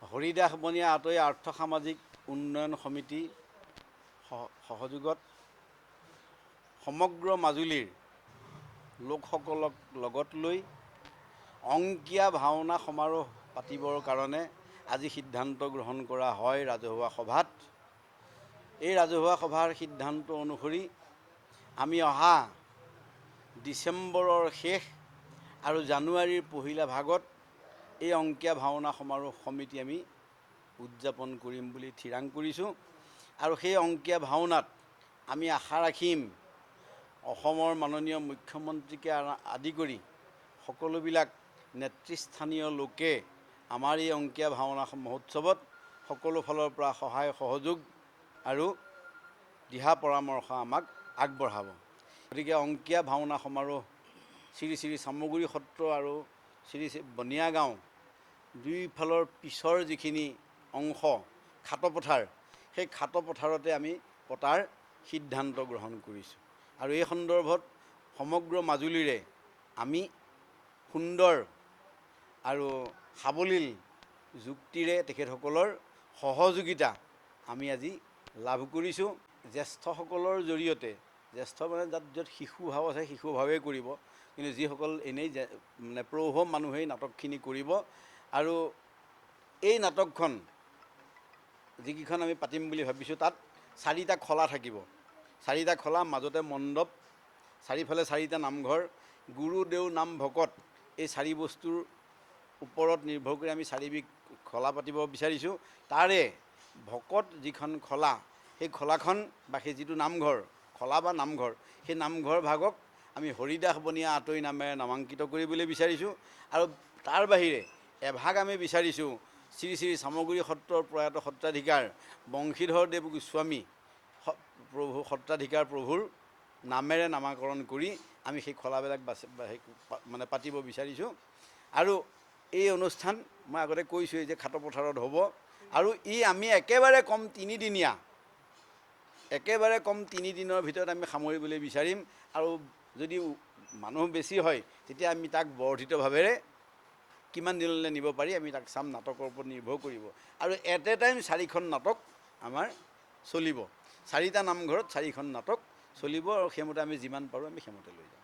হৰিদাস বনিয়া আতৈ আৰ্থ সামাজিক উন্নয়ন সমিতি সহযোগত সমগ্ৰ মাজুলীৰ লোকসকলক লগত লৈ অংকীয়া ভাওনা সমাৰোহ পাতিবৰ কাৰণে আজি সিদ্ধান্ত গ্ৰহণ কৰা হয় ৰাজহুৱা সভাত। এই ৰাজহুৱা সভাৰ সিদ্ধান্ত অনুসৰি আমি অহা ডিচেম্বৰৰ শেষ আৰু জানুৱাৰীৰ পহিলা ভাগত এই অংকীয়া ভাওনা সমাৰোহ সমিতি আমি উদযাপন কৰিম বুলি থিৰাং কৰিছোঁ। আৰু সেই অংকীয়া ভাওনাত আমি আশা ৰাখিম অসমৰ মাননীয় মুখ্যমন্ত্ৰীকে আদি কৰি সকলোবিলাক নেতৃস্থানীয় লোকে আমাৰ এই অংকীয়া ভাওনা মহোৎসৱত সকলো ফালৰ পৰা সহায় সহযোগ আৰু দিহা পৰামৰ্শ আমাক আগবঢ়াব। গতিকে অংকীয়া ভাওনা সমাৰোহ শ্ৰী শ্ৰী চামগুৰি সত্ৰ আৰু শ্ৰী শ্ৰী বনিয়াগাঁও দুইফালৰ পিছৰ যিখিনি অংশ খাটপথাৰ, সেই খাটপথাৰতে আমি পতাৰ সিদ্ধান্ত গ্ৰহণ কৰিছোঁ। আৰু এই সন্দৰ্ভত সমগ্ৰ মাজুলীৰে আমি সুন্দৰ আৰু সাৱলীল যুক্তিৰে তেখেতসকলৰ সহযোগিতা আমি আজি লাভ কৰিছোঁ। জ্যেষ্ঠসকলৰ জৰিয়তে, জ্যেষ্ঠ মানে য'ত শিশু ভাৱ আছে শিশু ভাৱেই কৰিব, কিন্তু যিসকল এনেই মানে প্ৰৌঢ় মানুহেই নাটকখিনি কৰিব। আৰু এই নাটকখন যিকেইখন আমি পাতিম বুলি ভাবিছোঁ তাত 4টা খলা থাকিব। 4টা খলা, মাজতে মণ্ডপ, চাৰিফালে 4টা নামঘৰ, গুৰু দেও নাম ভকত, এই 4 বস্তুৰ ওপৰত নিৰ্ভৰ কৰি আমি 4বিধ খলা পাতিব বিচাৰিছোঁ। তাৰে ভকত যিখন খলা, সেই খলাখন বা সেই যিটো নামঘৰ, খলা বা নামঘৰ, সেই নামঘৰ ভাগক আমি হৰিদাস বনিয়া আতৈ নামেৰে নামাংকিত কৰিবলৈ বিচাৰিছোঁ। আৰু তাৰ বাহিৰে এভাগ আমি বিচাৰিছোঁ শ্ৰী শ্ৰী চামগুৰি সত্ৰৰ প্ৰয়াত সত্ৰাধিকাৰ বংশীধৰ দেৱ গোস্বামী প্ৰভু সত্ৰাধিকাৰ প্ৰভুৰ নামেৰে নামাকৰণ কৰি আমি সেই খলাবিলাক মানে পাতিব বিচাৰিছোঁ। আৰু এই অনুষ্ঠান মই আগতে কৈছোঁৱেই যে খাটপথাৰত হ'ব। আৰু আমি একেবাৰে কম 3 দিনীয়া, একেবাৰে কম 3 দিনৰ ভিতৰত আমি সামৰিবলৈ বিচাৰিম। আৰু যদি মানুহ বেছি হয় তেতিয়া আমি তাক বৰ্ধিতভাৱেৰে কিমান দিনলৈ নিব পাৰি আমি তাক চাম, নাটকৰ ওপৰত নিৰ্ভৰ কৰিব। আৰু এট এ টাইম 4খন নাটক আমাৰ চলিব। 4টা নামঘৰত 4খন নাটক চলিব। আৰু সেইমতে আমি যিমান পাৰোঁ আমি সেইমতে লৈ যাম।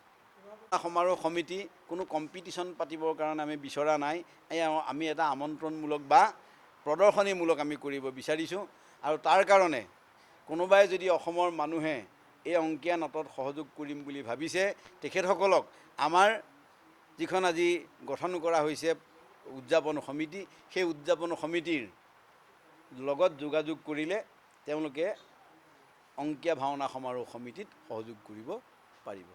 সমাৰোহ সমিতি কোনো কম্পিটিশ্যন পাতিবৰ কাৰণে আমি বিচৰা নাই। আমি এটা আমন্ত্ৰণমূলক বা প্ৰদৰ্শনীমূলক আমি কৰিব বিচাৰিছোঁ। আৰু তাৰ কাৰণে কোনোবাই যদি অসমৰ মানুহে এই অংকীয়া নাটত সহযোগ কৰিম বুলি ভাবিছে, তেখেতসকলক আমাৰ যিখন আজি গঠন কৰা হৈছে উদযাপন সমিতি, সেই উদযাপন সমিতিৰ লগত যোগাযোগ কৰিলে তেওঁলোকে অংকীয়া ভাওনা সমাৰোহ সমিতিত সহযোগ কৰিব পাৰিব।